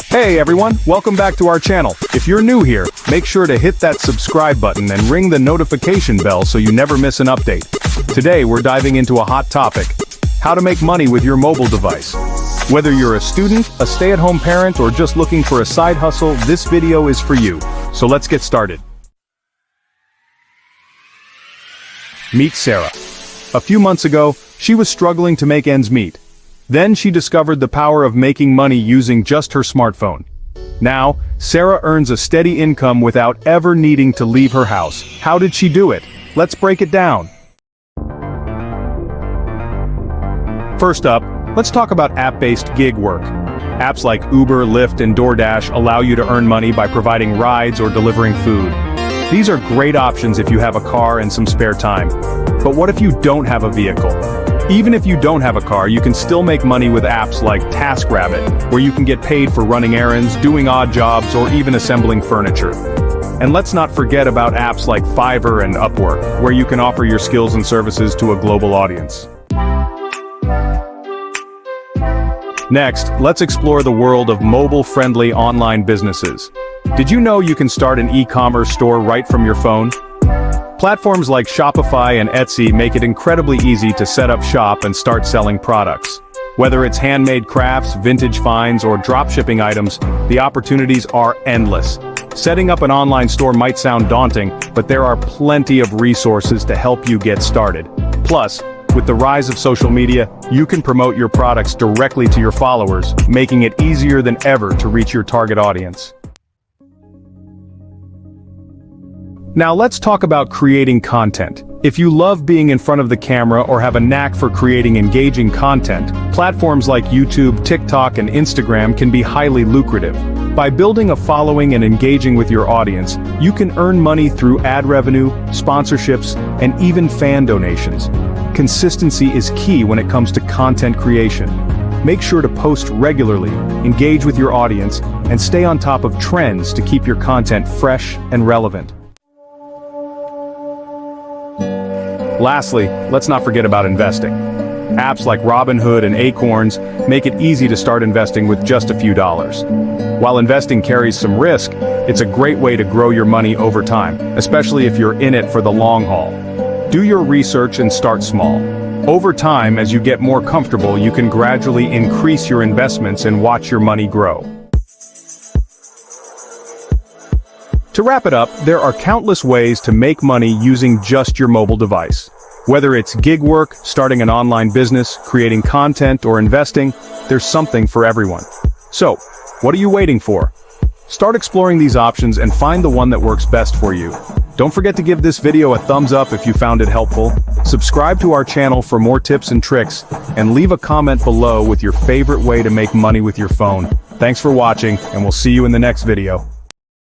Hey everyone, welcome back to our channel. If you're new here, make sure to hit that subscribe button and ring the notification bell so you never miss an update. Today we're diving into a hot topic: how to make money with your mobile device. Whether you're a student, a stay-at-home parent, or just looking for a side hustle, this video is for you. So let's get started. Meet Sarah. A few months ago, she was struggling to make ends meet. Then she discovered the power of making money using just her smartphone. Now, Sarah earns a steady income without ever needing to leave her house. How did she do it? Let's break it down. First up, let's talk about app-based gig work. Apps like Uber, Lyft, and DoorDash allow you to earn money by providing rides or delivering food. These are great options if you have a car and some spare time. But what if you don't have a vehicle? Even if you don't have a car, you can still make money with apps like TaskRabbit, where you can get paid for running errands, doing odd jobs, or even assembling furniture. And let's not forget about apps like Fiverr and Upwork, where you can offer your skills and services to a global audience. Next, let's explore the world of mobile-friendly online businesses. Did you know you can start an e-commerce store right from your phone? Platforms like Shopify and Etsy make it incredibly easy to set up shop and start selling products. Whether it's handmade crafts, vintage finds, or dropshipping items, the opportunities are endless. Setting up an online store might sound daunting, but there are plenty of resources to help you get started. Plus, with the rise of social media, you can promote your products directly to your followers, making it easier than ever to reach your target audience. Now let's talk about creating content. If you love being in front of the camera or have a knack for creating engaging content, platforms like YouTube, TikTok, and Instagram can be highly lucrative. By building a following and engaging with your audience, you can earn money through ad revenue, sponsorships, and even fan donations. Consistency is key when it comes to content creation. Make sure to post regularly, engage with your audience, and stay on top of trends to keep your content fresh and relevant. Lastly, let's not forget about investing. Apps like Robinhood and Acorns make it easy to start investing with just a few dollars. While investing carries some risk, it's a great way to grow your money over time, especially if you're in it for the long haul. Do your research and start small. Over time, as you get more comfortable, you can gradually increase your investments and watch your money grow. To wrap it up, there are countless ways to make money using just your mobile device. Whether it's gig work, starting an online business, creating content, or investing, there's something for everyone. So, what are you waiting for? Start exploring these options and find the one that works best for you. Don't forget to give this video a thumbs up if you found it helpful. Subscribe to our channel for more tips and tricks, and leave a comment below with your favorite way to make money with your phone. Thanks for watching, and we'll see you in the next video.